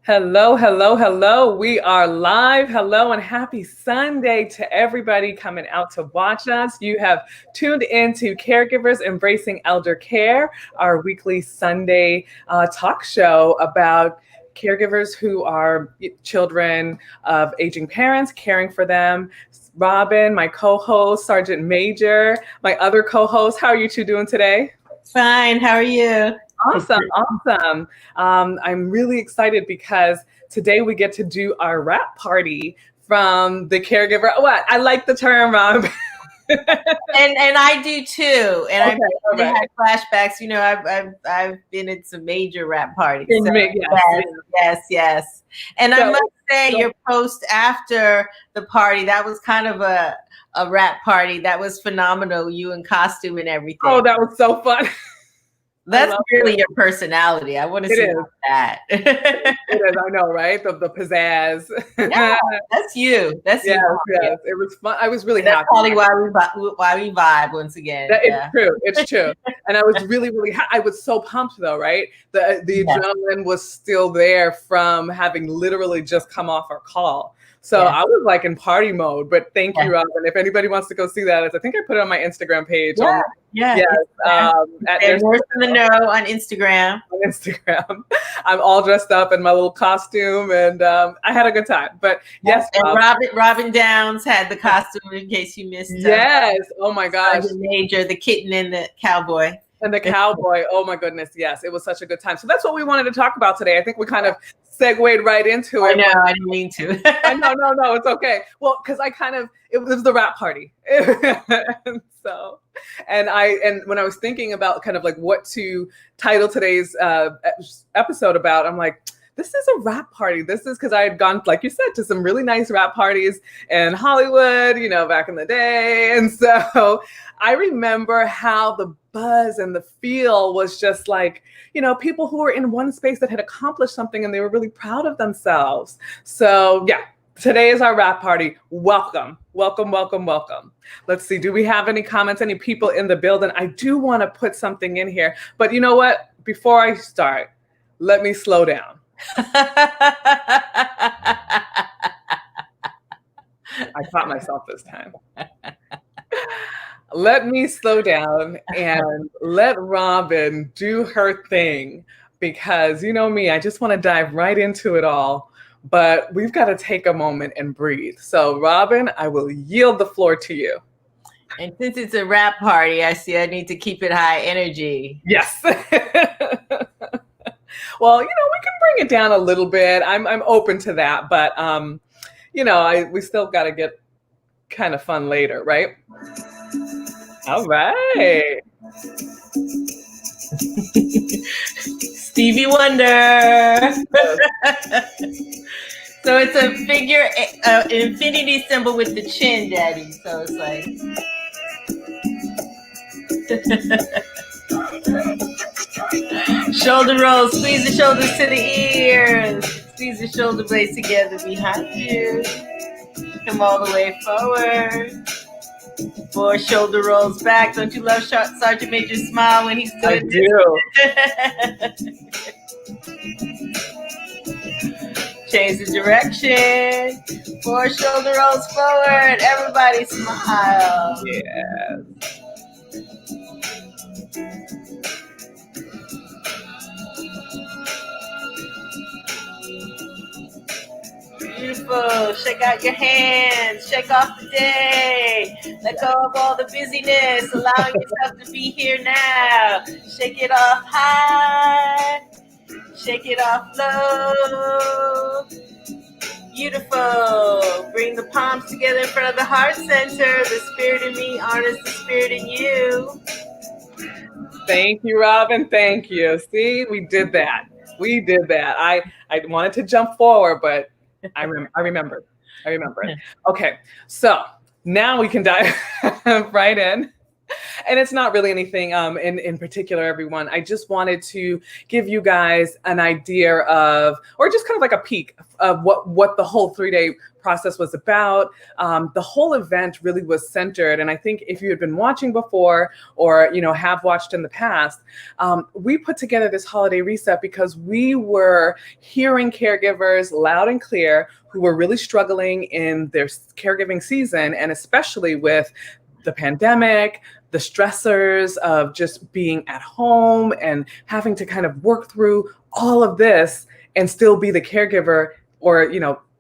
Hello, hello, hello. We are live. Hello and happy Sunday to everybody coming out to watch us. You have tuned into Caregivers Embracing Elder Care, our weekly Sunday talk show about caregivers who are children of aging parents, caring for them. Robin, my co-host, Sergeant Major, my other co-host. How are you two doing today? Fine. How are you? Awesome, awesome. I'm really excited because today we get to do our wrap party from the caregiver. What? I like the term, Rob. and I do too. And Okay, I really had flashbacks. You know, I've been at some major rap parties. So, yes. And I must say, your post after the party, that was kind of a rap party. That was phenomenal. You in costume and everything. Oh, that was so fun. That's really your personality. I want to see that. It is. I know, right? The pizzazz. Yeah, that's you. That's you. Yes. It was fun. I was really that's happy. Probably why we vibe once again. It's true. It's true. And I was really, really. I was so pumped though, right? The adrenaline was still there from having literally just come off our call. So I was like in party mode, but thank you, Robin. If anybody wants to go see that, I think I put it on my Instagram page. Yes. There's Nurse in the Know on Instagram. I'm all dressed up in my little costume, and I had a good time. But yes, and Robin Downs had the costume in case you missed. Yes. Oh my gosh. Major, the kitten and the cowboy. And the cowboy. Oh my goodness. Yes. It was such a good time. So that's what we wanted to talk about today. I think we kind of segued right into it. I know. I didn't mean to. No. It's okay. Well, because it was the wrap party. And when I was thinking about kind of like what to title today's episode about, I'm like, this is a wrap party. This is because I had gone, like you said, to some really nice wrap parties in Hollywood, back in the day. And so I remember how the buzz and the feel was just like, people who were in one space that had accomplished something and they were really proud of themselves. So yeah, today is our wrap party. Welcome. Let's see. Do we have any comments, any people in the building? I do want to put something in here, but you know what? Before I start, let me slow down. I caught myself this time. Let me slow down and let Robin do her thing, because you know me, I just want to dive right into it all, but we've got to take a moment and breathe. So Robin, I will yield the floor to you. And since it's a wrap party, I need to keep it high energy. Yes. Well, we can bring it down a little bit. I'm open to that, but we still got to get kind of fun later, right? All right. Stevie Wonder. So it's a figure, an infinity symbol with the chin, Daddy. So it's like. Shoulder rolls, squeeze the shoulders to the ears. Squeeze the shoulder blades together behind you. Come all the way forward. 4 shoulder rolls back. Don't you love Sergeant Major's smile when he's doing I do. Change the direction. 4 shoulder rolls forward. Everybody smile. Yes. Beautiful. Shake out your hands. Shake off the day. Let go of all the busyness. Allowing yourself to be here now. Shake it off high. Shake it off low. Beautiful. Bring the palms together in front of the heart center. The spirit in me honors the spirit in you. Thank you, Robin. Thank you. See, we did that. I wanted to jump forward, but I remember. Okay, so now we can dive right in. And it's not really anything in particular, everyone. I just wanted to give you guys an idea of, or just kind of like a peek of what the whole 3-day process was about. The whole event really was centered. And I think if you had been watching before or, have watched in the past, we put together this holiday reset because we were hearing caregivers loud and clear who were really struggling in their caregiving season, and especially with the pandemic, the stressors of just being at home and having to kind of work through all of this and still be the caregiver or,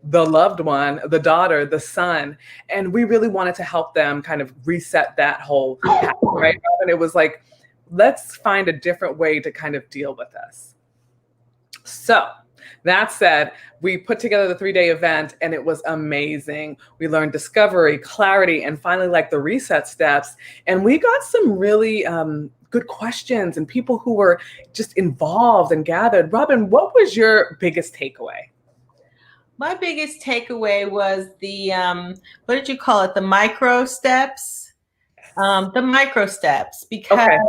the loved one, the daughter, the son. And we really wanted to help them kind of reset that whole pattern, right? And it was like, let's find a different way to kind of deal with this. So that said, we put together the 3-day event and it was amazing. We learned discovery, clarity, and finally like the reset steps. And we got some really good questions and people who were just involved and gathered. Robin, what was your biggest takeaway? My biggest takeaway was the, what did you call it? The micro steps. Because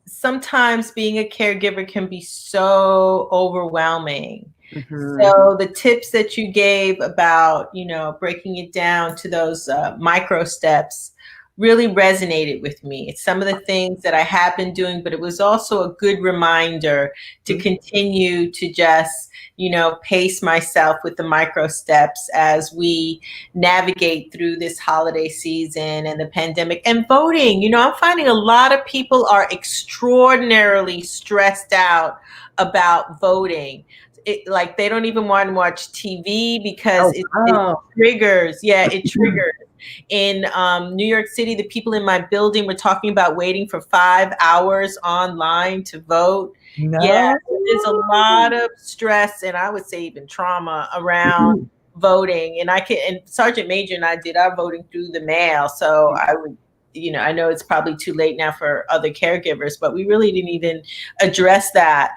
sometimes being a caregiver can be so overwhelming. Mm-hmm. So the tips that you gave about, breaking it down to those micro steps really resonated with me. It's some of the things that I have been doing, but it was also a good reminder to continue to just, pace myself with the micro steps as we navigate through this holiday season and the pandemic and voting. I'm finding a lot of people are extraordinarily stressed out about voting. Like they don't even want to watch TV because it triggers. Yeah, it triggers. In New York City, the people in my building were talking about waiting for 5 hours online to vote. No. Yeah, there's a lot of stress and I would say even trauma around voting. And Sergeant Major and I did our voting through the mail. So I would, I know it's probably too late now for other caregivers, but we really didn't even address that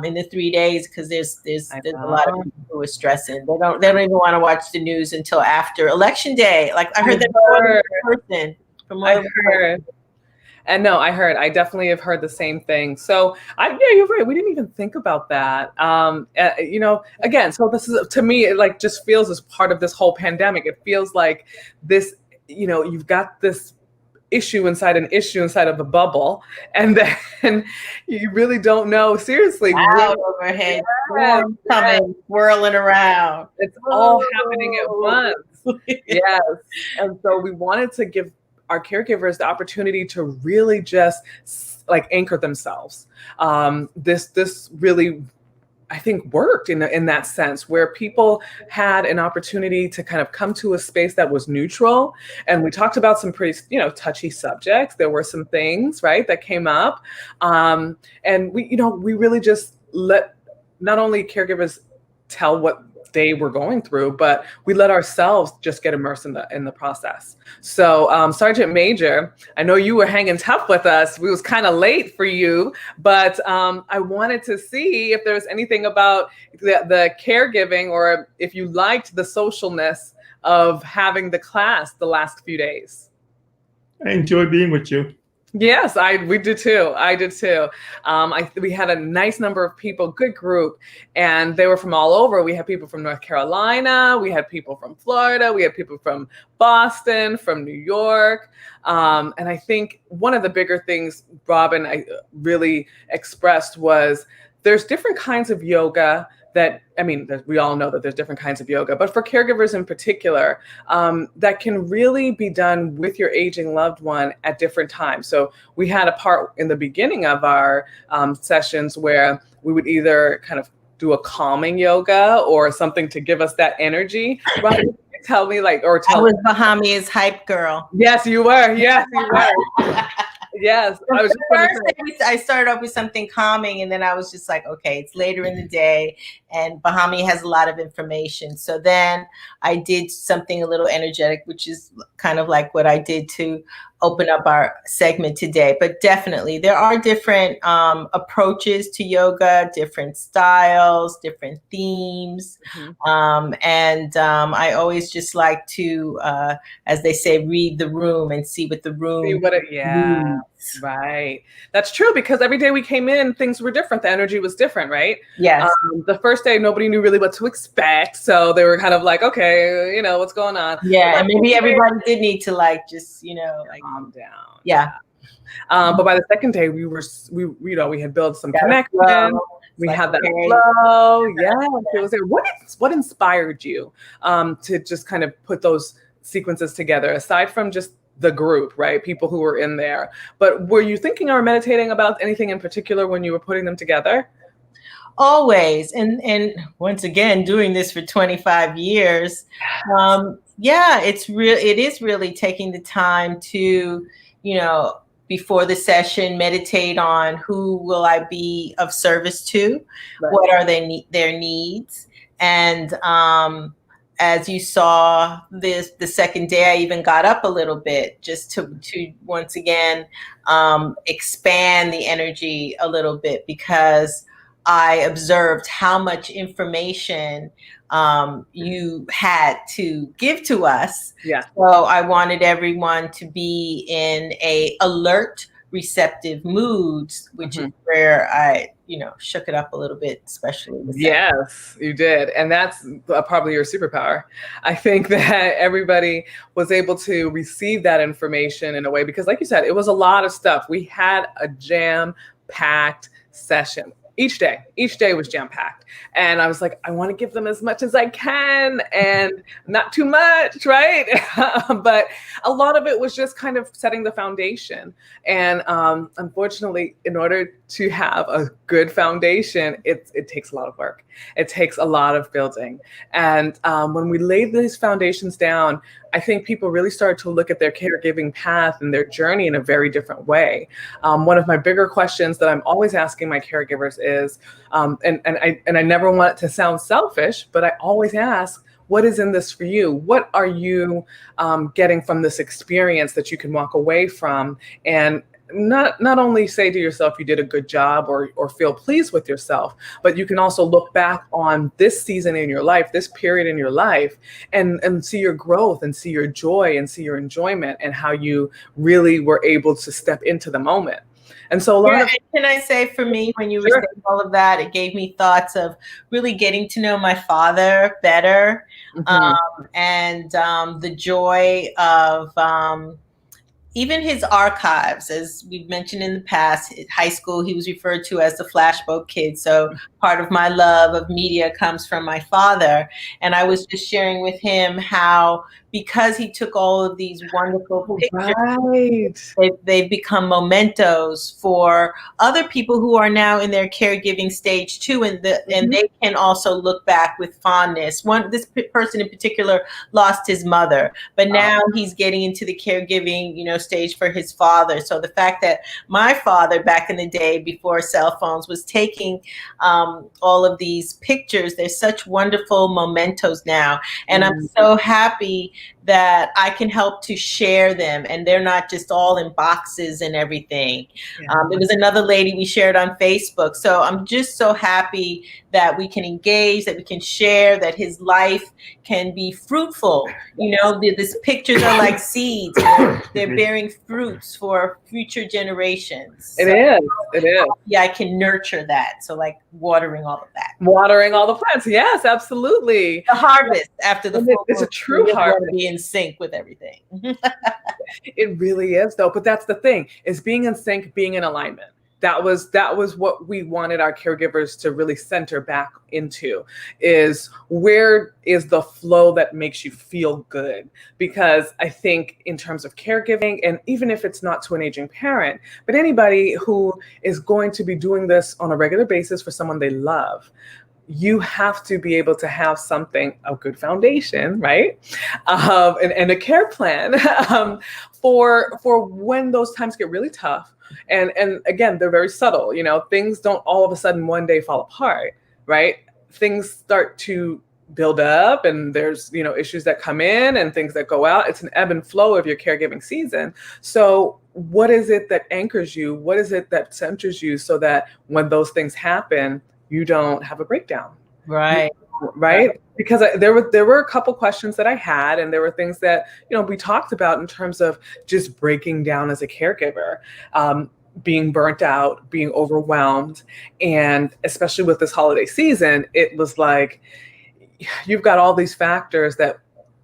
in the 3 days because there's a lot of people who are stressing. They don't even want to watch the news until after Election Day. Like I heard that from one person. And no, I definitely have heard the same thing. So you're right. We didn't even think about that. Again, so this is, to me, it like just feels as part of this whole pandemic. It feels like this, you've got this issue inside of a bubble, and then you really don't know seriously. Overhead, storms coming, whirling around. It's all happening at once. Yes. And so we wanted to give our caregivers the opportunity to really just like anchor themselves. This really, I think, worked in that sense where people had an opportunity to kind of come to a space that was neutral. And we talked about some pretty, touchy subjects. There were some things, right, that came up. And we really just let not only caregivers tell what they were going through, but we let ourselves just get immersed in the process. So Sergeant Major, I know you were hanging tough with us. We was kind of late for you, but I wanted to see if there's anything about the caregiving or if you liked the socialness of having the class the last few days. I enjoy being with you. Yes, we did too. I did too. We had a nice number of people, good group, and they were from all over. We had people from North Carolina, we had people from Florida, we had people from Boston, from New York. And I think one of the bigger things Robin I really expressed was there's different kinds of yoga we all know that there's different kinds of yoga, but for caregivers in particular, that can really be done with your aging loved one at different times. So we had a part in the beginning of our sessions where we would either kind of do a calming yoga or something to give us that energy. Robin, tell me I was Bahami's hype girl. Yes, you were. Yes, you were. Yes. I started off with something calming and then I was just like, okay, it's later in the day and Bahami has a lot of information. So then I did something a little energetic, which is kind of like what I did to open up our segment today. But definitely, there are different approaches to yoga, different styles, different themes. And I always just like to, as they say, read the room and see what the room needs. Right. That's true, because every day we came in, things were different. The energy was different, right? Yes. The first day, nobody knew really what to expect. So they were kind of like, okay, what's going on? Yeah. And maybe everybody did need to just, calm down. Yeah. But by the second day, we had built some connection. We had that flow. Yeah. It was there. What inspired you to just kind of put those sequences together, aside from just the group, right? People who were in there. But were you thinking or meditating about anything in particular when you were putting them together? Always. And once again, doing this for 25 years, it is really taking the time to, before the session, meditate on who will I be of service to, right. What are their needs, and as you saw the second day, I even got up a little bit just to once again expand the energy a little bit, because I observed how much information you had to give to us. Yeah. So I wanted everyone to be in a alert, receptive moods, which is where I, shook it up a little bit, especially. Yes, you did. And that's probably your superpower. I think that everybody was able to receive that information in a way, because like you said, it was a lot of stuff. We had a jam-packed session. Each day was jam-packed. And I was like, I want to give them as much as I can and not too much, right? But a lot of it was just kind of setting the foundation. And unfortunately, in order to have a good foundation, it takes a lot of work. It takes a lot of building. And when we laid these foundations down, I think people really started to look at their caregiving path and their journey in a very different way. One of my bigger questions that I'm always asking my caregivers is, and I never want it to sound selfish, but I always ask, what is in this for you? What are you getting from this experience that you can walk away from and not only say to yourself you did a good job or feel pleased with yourself, but you can also look back on this season in your life, this period in your life, and see your growth and see your joy and see your enjoyment and how you really were able to step into the moment. And so can I say, for me, when you were saying all of that, it gave me thoughts of really getting to know my father better, and the joy of even his archives. As we've mentioned in the past, in high school, he was referred to as the flashbook kid. So part of my love of media comes from my father. And I was just sharing with him how, because he took all of these wonderful pictures, they've become mementos for other people who are now in their caregiving stage too, and they can also look back with fondness. This person in particular lost his mother, but now he's getting into the caregiving, stage for his father. So the fact that my father back in the day, before cell phones, was taking all of these pictures, there's such wonderful mementos now, and I'm so happy that I can help to share them, and they're not just all in boxes and everything. There was another lady we shared on Facebook. So I'm just so happy that we can engage, that we can share, that his life can be fruitful. These pictures are like seeds. They're bearing fruits for future generations. It is. Yeah, I can nurture that. So like watering all of that. Watering all the plants. Yes, absolutely. The harvest after the fall. It's a true harvest. Be in sync with everything. It really is, though. But that's the thing, is being in sync, being in alignment. That was what we wanted our caregivers to really center back into, is where is the flow that makes you feel good? Because I think in terms of caregiving, and even if it's not to an aging parent, but anybody who is going to be doing this on a regular basis for someone they love, you have to be able to have something, a good foundation, right? And a care plan for when those times get really tough. And again, they're very subtle. Things don't all of a sudden one day fall apart, right? Things start to build up, and there's, issues that come in and things that go out. It's an ebb and flow of your caregiving season. So what is it that anchors you? What is it that centers you so that when those things happen, you don't have a breakdown? Right. Right. Because there were a couple questions that I had, and there were things that, we talked about in terms of just breaking down as a caregiver, being burnt out, being overwhelmed. And especially with this holiday season, it was like, you've got all these factors that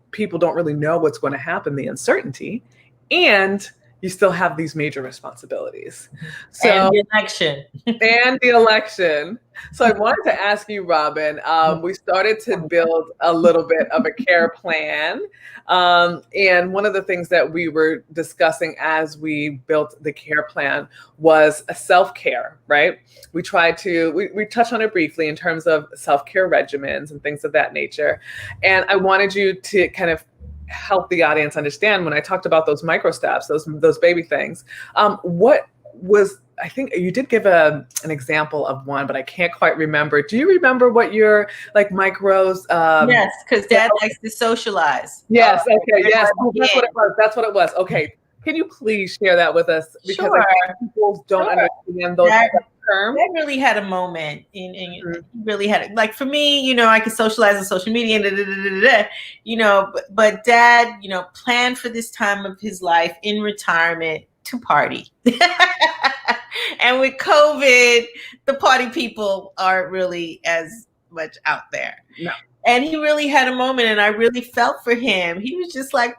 people don't really know what's going to happen, the uncertainty, and you still have these major responsibilities. So, and the election. And the election. So I wanted to ask you, Robin, we started to build a little bit of a care plan. And one of the things that we were discussing as we built the care plan was a self-care, right? We tried to, we touched on it briefly in terms of self-care regimens and things of that nature. And I wanted you to kind of help the audience understand, when I talked about those micro steps, those baby things, what was, I think you did give an example of one, but I can't quite remember. Do you remember what your micros? Yes, because Dad likes to socialize. Yes. Okay. Yes. Oh, that's what it was. That's what it was. Okay. Can you please share that with us? Because Sure. I think people don't understand those terms. Dad really had a moment, and really had like, for me, I could socialize on social media, and but Dad, planned for this time of his life in retirement to party. And with COVID, the party people aren't really as much out there. No. And he really had a moment, and I really felt for him. He was just like,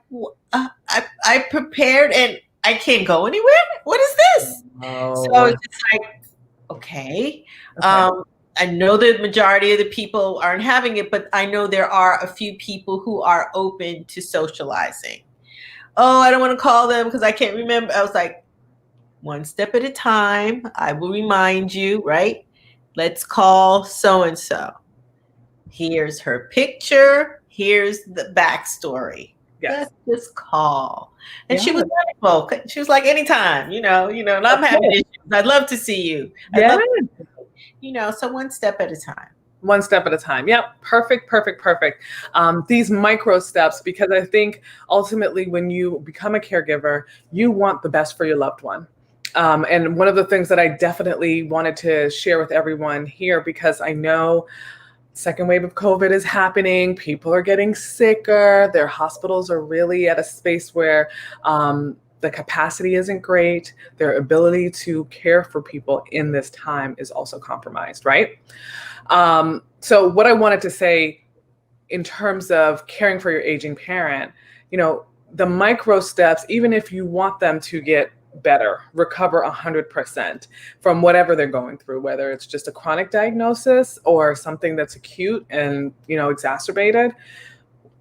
I prepared and I can't go anywhere. What is this? Oh. So it's just like, okay. I know the majority of the people aren't having it, but I know there are a few people who are open to socializing. Oh, I don't want to call them because I can't remember. I was like, one step at a time. I will remind you, right? Let's call so-and-so. Here's her picture. Here's the backstory. Yes. Let's just call. And she was wonderful. She was like, anytime, and I'm having issues. I'd love to see you. So one step at a time. One step at a time. Yep. Perfect. These micro steps, because I think ultimately when you become a caregiver, you want the best for your loved one. And one of the things that I definitely wanted to share with everyone here, because I know second wave of COVID is happening. People are getting sicker. Their hospitals are really at a space where the capacity isn't great. Their ability to care for people in this time is also compromised, right? So what I wanted to say in terms of caring for your aging parent, the micro steps, even if you want them to get better, recover 100% from whatever they're going through, whether it's just a chronic diagnosis or something that's acute and, exacerbated,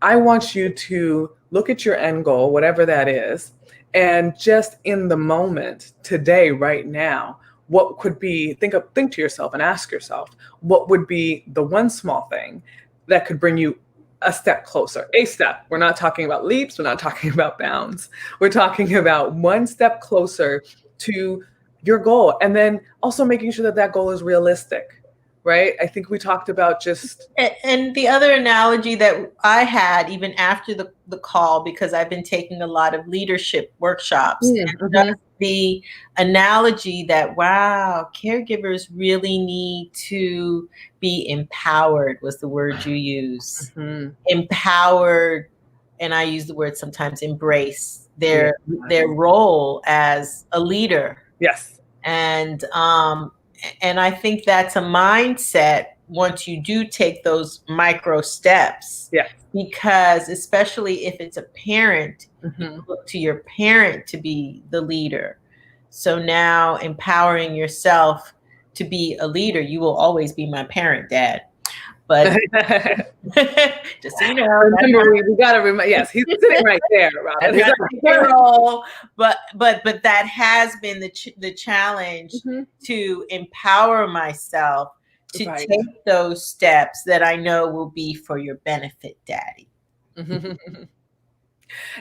I want you to look at your end goal, whatever that is, and just in the moment, today, right now, what could be, think to yourself and ask yourself, what would be the one small thing that could bring you a step closer, a step. We're not talking about leaps. We're not talking about bounds. We're talking about one step closer to your goal. And then also making sure that that goal is realistic, right? I think we talked about just. And the other analogy that I had even after the call, because I've been taking a lot of leadership workshops, and the analogy that, wow, caregivers really need to be empowered was the word you use. Empowered, and I use the word sometimes, embrace their role as a leader. Yes. And I think that's a mindset once you do take those micro steps. Yeah. Because especially if it's a parent, you look to your parent to be the leader. So now empowering yourself to be a leader, you will always be my parent, Dad. But just so you know, remember, we got to remember. Yes, he's sitting right there, Robin. But that has been the challenge to empower myself to take those steps that I know will be for your benefit, Daddy. And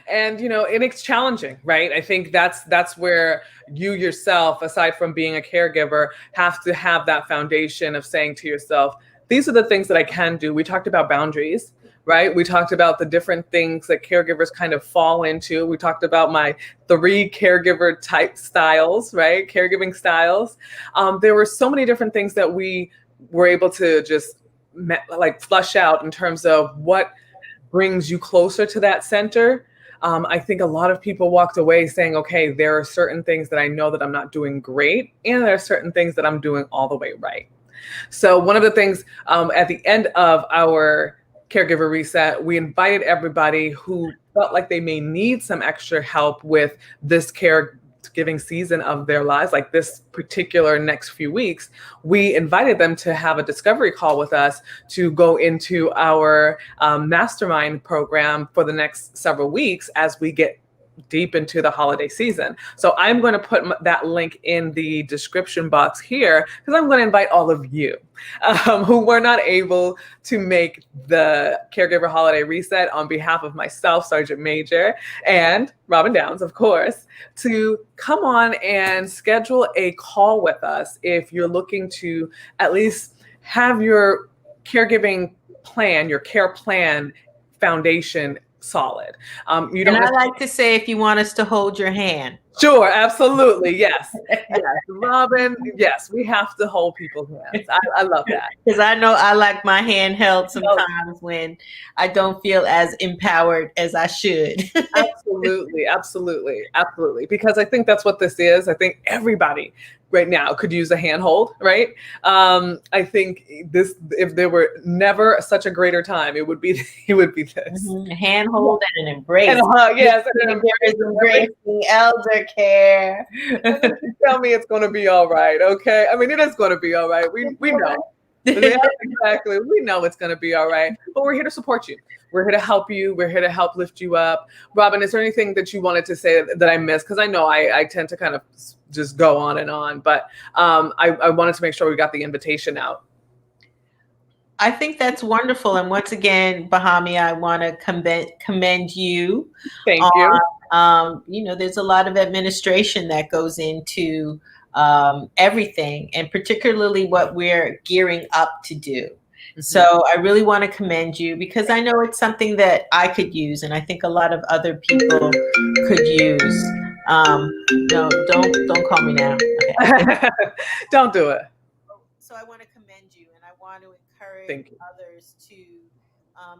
and it's challenging, right? I think that's where you yourself, aside from being a caregiver, have to have that foundation of saying to yourself, these are the things that I can do. We talked about boundaries, right? We talked about the different things that caregivers kind of fall into. We talked about my 3 caregiver type styles, right? Caregiving styles. There were so many different things that we were able to just flush out in terms of what brings you closer to that center. I think a lot of people walked away saying, okay, there are certain things that I know that I'm not doing great, and there are certain things that I'm doing all the way right. So one of the things at the end of our Caregiver Reset, we invited everybody who felt like they may need some extra help with this caregiving season of their lives, like this particular next few weeks. We invited them to have a discovery call with us to go into our mastermind program for the next several weeks as we get deep into the holiday season. So I'm going to put that link in the description box here, because I'm going to invite all of you who were not able to make the Caregiver Holiday Reset on behalf of myself, Sergeant Major, and Robin Downs, of course, to come on and schedule a call with us if you're looking to at least have your caregiving plan, your care plan foundation solid. You don't. And I like to say, if you want us to hold your hand. Sure, absolutely, yes, yes, Robin. Yes, we have to hold people's hands. I love that, because I know I like my hand held sometimes when I don't feel as empowered as I should. Absolutely, absolutely, absolutely. Because I think that's what this is. I think everybody right now could use a handhold, right? I think this, if there were never such a greater time, it would be this. A handhold and an embrace. And yes, and an embracing elder care. Tell me it's going to be all right, okay? I mean, it is going to be all right. We know. Yeah, exactly. We know it's going to be all right, but we're here to support you. We're here to help you. We're here to help lift you up. Robin, is there anything that you wanted to say that I missed? Because I know I tend to kind of just go on, but I wanted to make sure we got the invitation out. I think that's wonderful. And once again, Bahami, I want to commend you. Thank you. You know, there's a lot of administration that goes into everything, and particularly what we're gearing up to do. Mm-hmm. So I really want to commend you, because I know it's something that I could use, and I think a lot of other people could use. No, don't call me now. Okay. Don't do it. So I want to commend you, and I want to encourage others to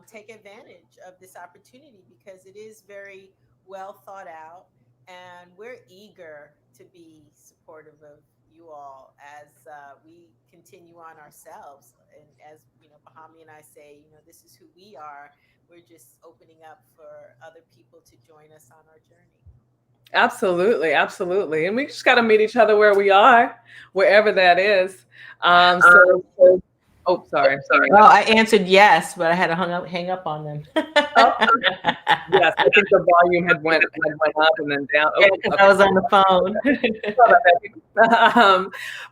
take advantage of this opportunity, because it is very well thought out, and we're eager to be supportive of you all as we continue on ourselves. And as you know, Bahami and I say, you know, this is who we are. We're just opening up for other people to join us on our journey. Absolutely, absolutely. And we just got to meet each other where we are, wherever that is. Oh, sorry. Well, I answered yes, but I had to hang up on them. Yes, I think the volume had went up and then down. Yeah, because I was on the phone.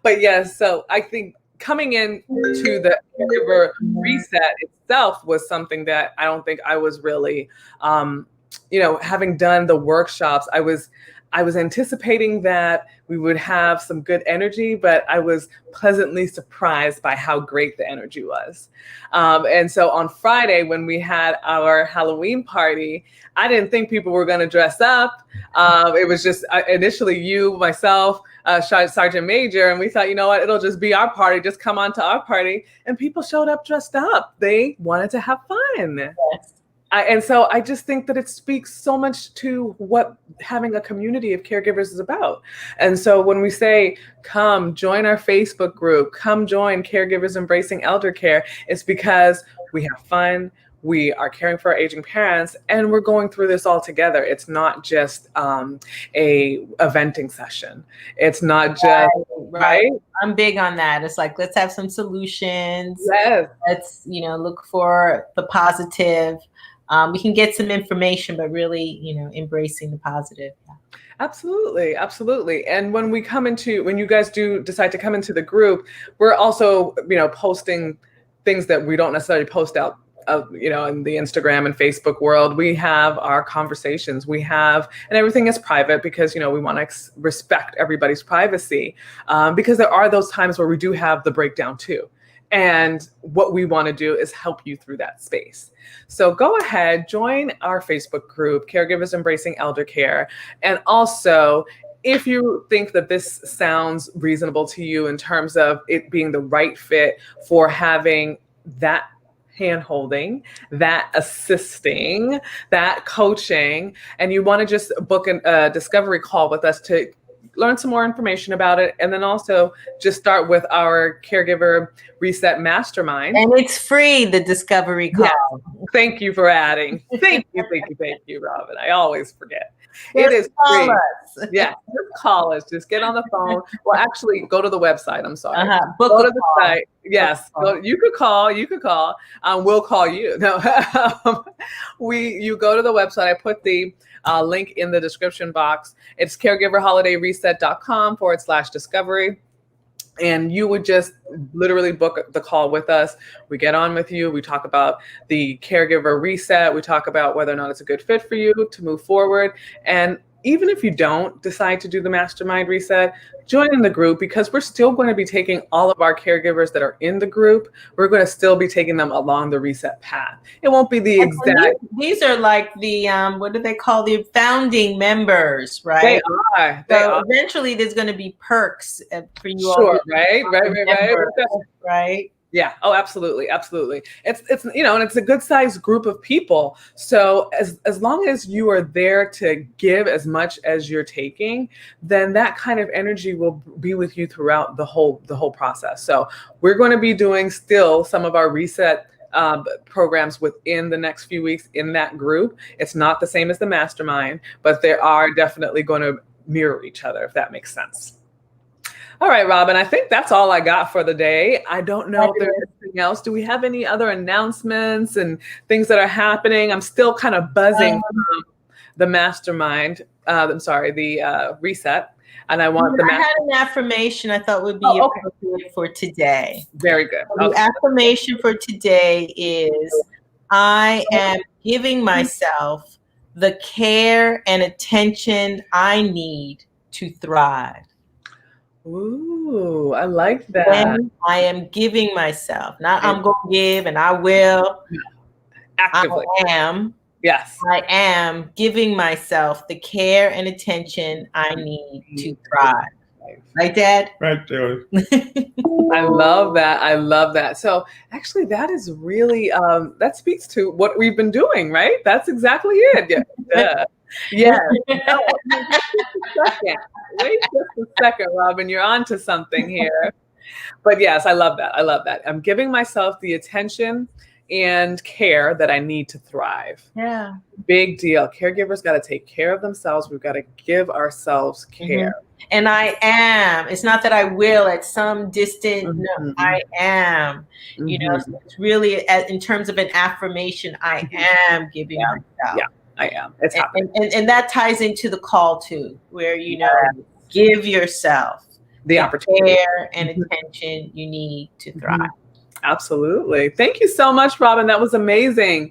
But yes, so I think coming in to the Caregiver Reset itself was something that I don't think I was really, having done the workshops, I was anticipating that we would have some good energy, but I was pleasantly surprised by how great the energy was. And so on Friday, when we had our Halloween party, I didn't think people were going to dress up. It was just initially you, myself, Sergeant Major, and we thought, you know what, it'll just be our party. Just come on to our party. And people showed up dressed up. They wanted to have fun. Yes. And so I just think that it speaks so much to what having a community of caregivers is about. And so when we say, come join our Facebook group, come join Caregivers Embracing Elder Care, it's because we have fun, we are caring for our aging parents, and we're going through this all together. It's not just a venting session. It's not just, right? I'm big on that. It's like, let's have some solutions. Yes. Let's, look for the positive. We can get some information, but really, embracing the positive. Yeah. Absolutely. Absolutely. And when you guys do decide to come into the group, we're also, posting things that we don't necessarily post out, in the Instagram and Facebook world. We have our conversations, and everything is private because, we want to respect everybody's privacy, because there are those times where we do have the breakdown too. And what we want to do is help you through that space. So go ahead, join our Facebook group, Caregivers Embracing Elder Care. And also, if you think that this sounds reasonable to you in terms of it being the right fit for having that hand-holding, that assisting, that coaching, and you want to just book a discovery call with us to learn some more information about it, and then also just start with our Caregiver Reset Mastermind. And it's free, the discovery call. Yes. Thank you for adding. Thank you, Robin. I always forget. Just it is call free. us. Yeah, just call us. Just get on the phone. Well, actually, go to the website. I'm sorry. Book go a to the call. site. Yes, you could call. You could call. We'll call you. No, you go to the website. I put the link in the description box. It's caregiverholidayreset.com/discovery. And you would just literally book the call with us. We get on with you. We talk about the caregiver reset. We talk about whether or not it's a good fit for you to move forward. And even if you don't decide to do the mastermind reset, join in the group, because we're still going to be taking all of our caregivers that are in the group. We're going to still be taking them along the reset path. It won't be the exact. These are like the, what do they call the founding members, right? They are. So eventually there's going to be perks for you all. Sure, right. Right. Yeah. Oh, absolutely. Absolutely. It's and it's a good sized group of people. So as long as you are there to give as much as you're taking, then that kind of energy will be with you throughout the whole process. So we're going to be doing still some of our reset programs within the next few weeks in that group. It's not the same as the mastermind, but they are definitely going to mirror each other, if that makes sense. All right, Robin, I think that's all I got for the day. I don't know if there's anything else. Do we have any other announcements and things that are happening? I'm still kind of buzzing from the mastermind. The reset. And I want I had an affirmation I thought would be appropriate for today. Very good. The affirmation for today is, I am giving myself the care and attention I need to thrive. Ooh, I like that. And I am giving myself, not I'm going to give and I will. Actively. I am. Yes. I am giving myself the care and attention I need to thrive. Right, Dad? Right, Joey. I love that. I love that. So actually, that is really, that speaks to what we've been doing, right? That's exactly it. Yeah. Yeah. Wait just a second, Robin. You're onto something here. But yes, I love that. I love that. I'm giving myself the attention and care that I need to thrive. Yeah. Big deal. Caregivers got to take care of themselves. We've got to give ourselves care. Mm-hmm. And I am. It's not that I will at some distant. Mm-hmm. No, I am. Mm-hmm. You know, so it's really in terms of an affirmation. I am giving myself. Yeah, I am. It's happening. And that ties into the call too, where give yourself the opportunity, care and attention you need to thrive. Mm-hmm. Absolutely. Thank you so much, Robin. That was amazing.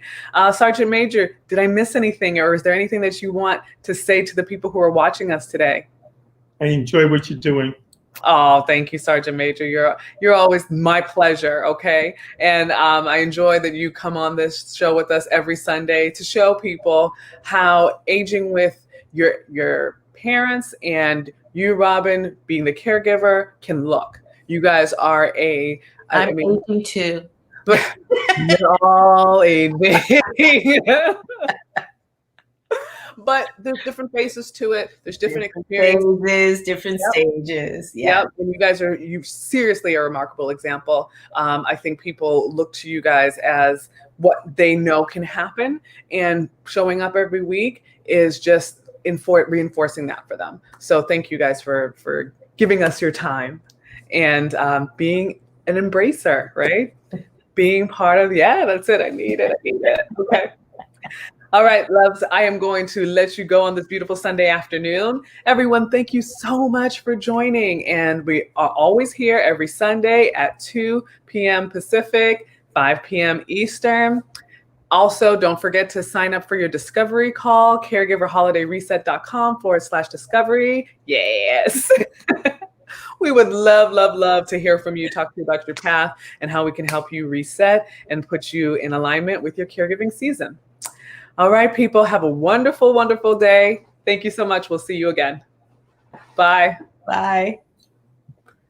Sergeant Major, did I miss anything, or is there anything that you want to say to the people who are watching us today? I enjoy what you're doing. Oh, thank you, Sergeant Major. You're always my pleasure. Okay. And I enjoy that you come on this show with us every Sunday to show people how aging with your parents and you, Robin, being the caregiver can look. You guys are I'm aging too. But you're all aging. But there's different faces to it. There's different experiences, different stages. Yeah. And you seriously are a remarkable example. I think people look to you guys as what they know can happen, and showing up every week is just reinforcing that for them. So thank you guys for giving us your time and being an embracer, right? Being part of, that's it. I need it. Okay. All right, loves, I am going to let you go on this beautiful Sunday afternoon. Everyone, thank you so much for joining. And we are always here every Sunday at 2 p.m. Pacific, 5 p.m. Eastern. Also, don't forget to sign up for your discovery call, caregiverholidayreset.com/discovery. Yes. We would love to hear from you, talk to you about your path and how we can help you reset and put you in alignment with your caregiving season. All right, people, have a wonderful day. Thank you so much. We'll see you again. Bye. Bye.